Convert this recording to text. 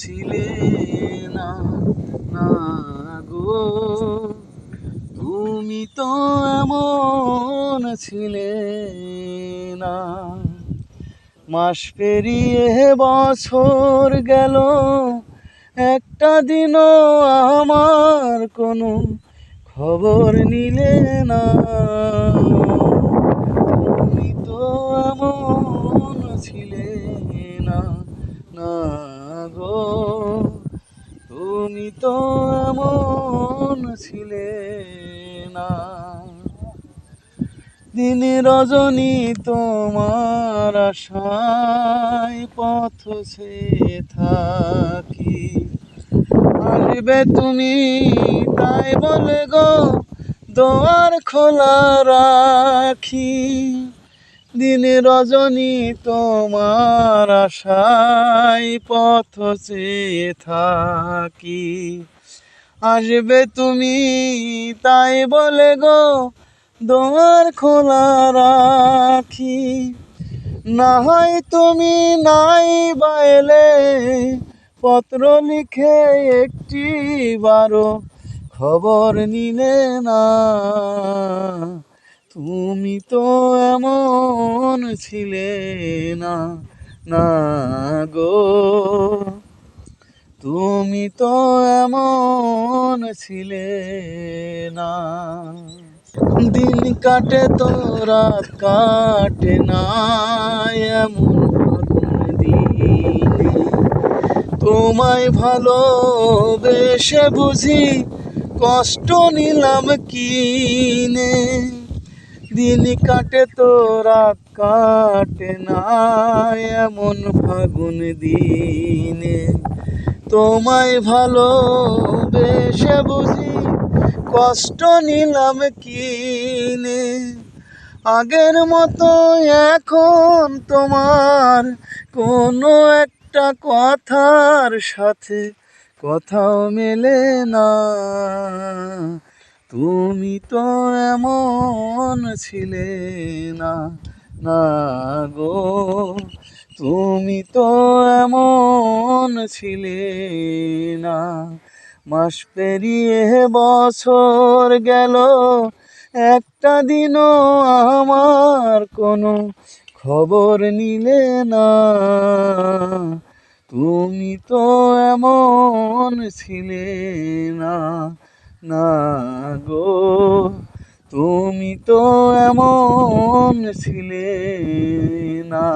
ছিলে না, না গো, তুমি তো এমন ছিলে না। মাস পেরিয়ে বছর গেল, একটা দিনও আমার কোনো খবর নিলে না। তুমি তো এমন ছিলে না, না গো, তুমি তো এমন ছিলে না। দিন রজনী তোমার আশায় পথ চেয়ে থাকি, আসবে তুমি তাই বলে গো দোয়ার খোলা রাখি। দিন রজনী তোমার আশায় পথ চেয়ে থাকি, আসবে তুমি তাই বলে গো দোয়ার খোলা রাখি। না হয় তুমি নাই বাইলে পত্র লিখে একটি বারো খবর নিলে না। তুমি তো এমন ছিলে না, না গো, তুমি তো এমন ছিলে না। দিন কাটে তো রাত কাটে না, এমন ফাগুন দিনে তোমায় ভালোবেসে বুঝি কষ্ট নিলাম কিনে। দিন কাটে তো রাত কাটে না, এমন ফাগুন দিনে তোমায় ভালোবেসে বুঝি কষ্ট নিলাম কিনে। আগের মতো এখন তোমার কোনো একটা কথার সাথে কথাও মেলে না। তুমি তো এমন ছিলে না, না গো, তুমি তো এমন ছিলে না। মাস পেরিয়ে বছর গেল, একটা দিনও আমার কোনো খবর নিলে না। তুমি তো এমন ছিলে না, না গো, তুমি তো এমন ছিলে না।